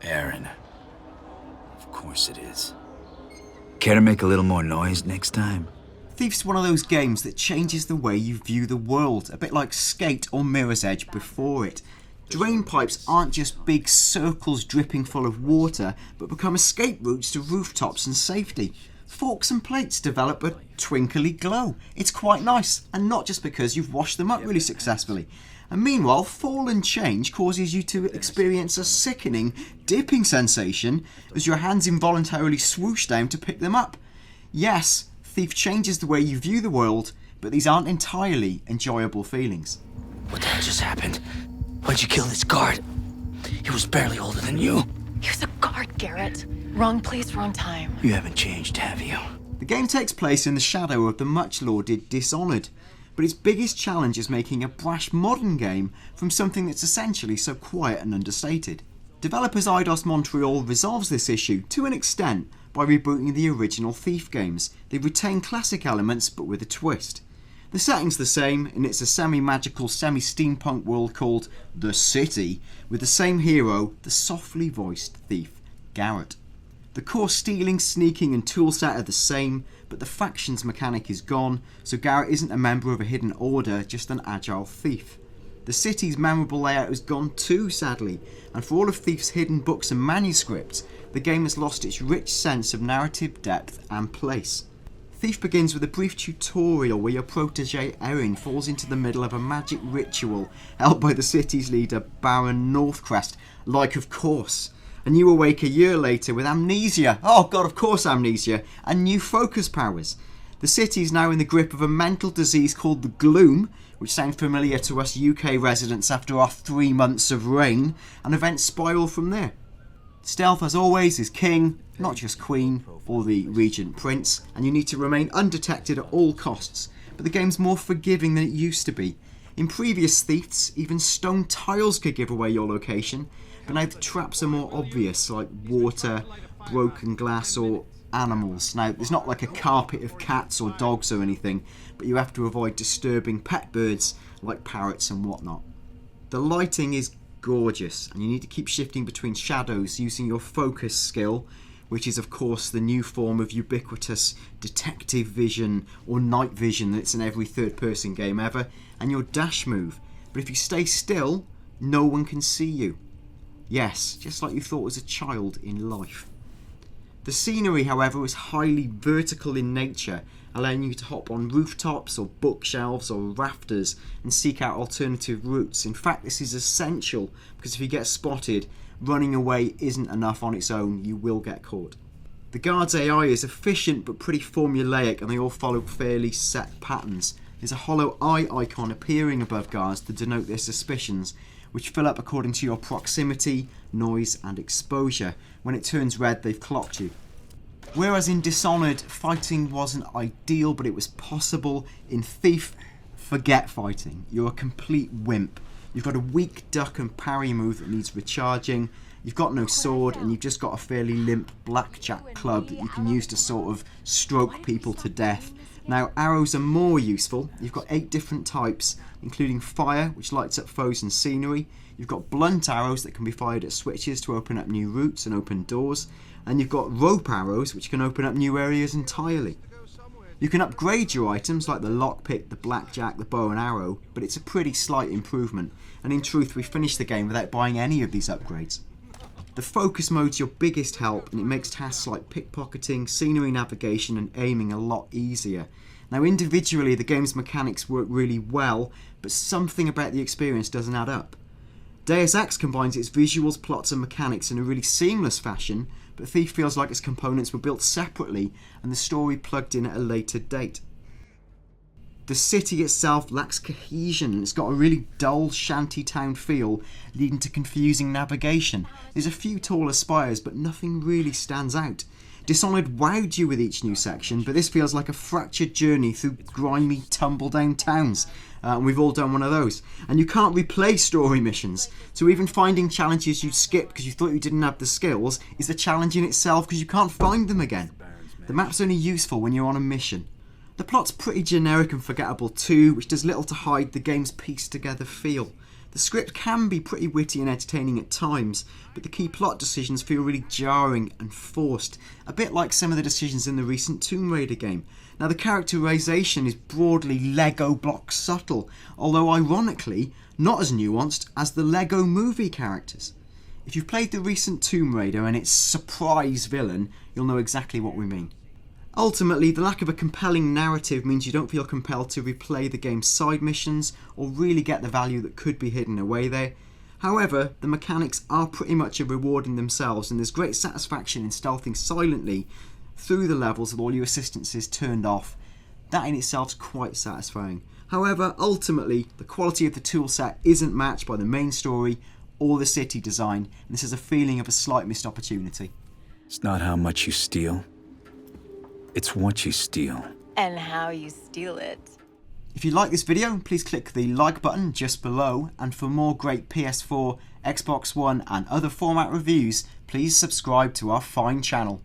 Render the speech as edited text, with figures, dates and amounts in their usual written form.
Aaron. Of course it is. Care to make a little more noise next time? Thief's one of those games that changes the way you view the world, a bit like Skate or Mirror's Edge before it. Drain pipes aren't just big circles dripping full of water, but become escape routes to rooftops and safety. Forks and plates develop a twinkly glow. It's quite nice, and not just because you've washed them up really successfully. And meanwhile, fall and change causes you to experience a sickening, dipping sensation as your hands involuntarily swoosh down to pick them up. Yes, Thief changes the way you view the world, but these aren't entirely enjoyable feelings. What the hell just happened? Why'd you kill this guard? He was barely older than you. He was a guard, Garrett. Wrong place, wrong time. You haven't changed, have you? The game takes place in the shadow of the much-lauded Dishonored, but its biggest challenge is making a brash modern game from something that's essentially so quiet and understated. Developers Eidos Montreal resolves this issue to an extent by rebooting the original Thief games. They retain classic elements but with a twist. The setting's the same, and it's a semi-magical, semi-steampunk world called The City, with the same hero, the softly voiced thief, Garrett. The core stealing, sneaking and tool set are the same, but the factions mechanic is gone, so Garrett isn't a member of a hidden order, just an agile thief. The city's memorable layout has gone too, sadly, and for all of Thief's hidden books and manuscripts, the game has lost its rich sense of narrative depth and place. Thief begins with a brief tutorial where your protege Erin falls into the middle of a magic ritual held by the city's leader Baron Northcrest, like of course. And you awake a year later with amnesia, oh god of course amnesia, and new focus powers. The city is now in the grip of a mental disease called the Gloom, which sounds familiar to us UK residents after our 3 months of reign, and events spiral from there. Stealth, as always, is king, not just queen or the regent prince, and you need to remain undetected at all costs, but the game's more forgiving than it used to be. In previous Thieves, even stone tiles could give away your location, but now the traps are more obvious, like water, broken glass or animals. Now, there's not like a carpet of cats or dogs or anything, but you have to avoid disturbing pet birds like parrots and whatnot. The lighting is gorgeous, and you need to keep shifting between shadows using your focus skill, which is of course the new form of ubiquitous detective vision or night vision that's in every third person game ever, and your dash move. But if you stay still, no one can see you. Yes, just like you thought as a child in life. The scenery, however, is highly vertical in nature, allowing you to hop on rooftops or bookshelves or rafters and seek out alternative routes. In fact, this is essential because if you get spotted, running away isn't enough on its own, you will get caught. The guards' AI is efficient but pretty formulaic, and they all follow fairly set patterns. There's a hollow eye icon appearing above guards to denote their suspicions, which fill up according to your proximity, noise and exposure. When it turns red, they've clocked you. Whereas in Dishonored, fighting wasn't ideal, but it was possible, in Thief, forget fighting. You're a complete wimp. You've got a weak duck and parry move that needs recharging, you've got no sword, and you've just got a fairly limp blackjack club that you can use to sort of stroke people to death. Now, arrows are more useful. You've got 8 different types, including fire, which lights up foes and scenery. You've got blunt arrows that can be fired at switches to open up new routes and open doors. And you've got rope arrows, which can open up new areas entirely. You can upgrade your items like the lockpick, the blackjack, the bow and arrow, but it's a pretty slight improvement. And in truth, we finished the game without buying any of these upgrades. The focus mode's your biggest help, and it makes tasks like pickpocketing, scenery navigation and aiming a lot easier. Now, individually the game's mechanics work really well, but something about the experience doesn't add up. Deus Ex combines its visuals, plots and mechanics in a really seamless fashion, but Thief feels like its components were built separately and the story plugged in at a later date. The city itself lacks cohesion, and it's got a really dull shantytown feel, leading to confusing navigation. There's a few taller spires, but nothing really stands out. Dishonored wowed you with each new section, but this feels like a fractured journey through grimy, tumble-down towns. And we've all done one of those. And you can't replay story missions, so even finding challenges you'd skip because you thought you didn't have the skills is a challenge in itself because you can't find them again. The map's only useful when you're on a mission. The plot's pretty generic and forgettable too, which does little to hide the game's pieced together feel. The script can be pretty witty and entertaining at times, but the key plot decisions feel really jarring and forced, a bit like some of the decisions in the recent Tomb Raider game. Now, the characterization is broadly Lego block subtle, although ironically not as nuanced as the Lego movie characters. If you've played the recent Tomb Raider and its surprise villain, you'll know exactly what we mean. Ultimately, the lack of a compelling narrative means you don't feel compelled to replay the game's side missions or really get the value that could be hidden away there. However, the mechanics are pretty much a reward in themselves, and there's great satisfaction in stealthing silently through the levels with all your assistances turned off. That in itself is quite satisfying. However, ultimately, the quality of the toolset isn't matched by the main story or the city design, and this is a feeling of a slight missed opportunity. It's not how much you steal. It's what you steal. And how you steal it. If you like this video, please click the like button just below, and for more great PS4, Xbox One and other format reviews, please subscribe to our fine channel.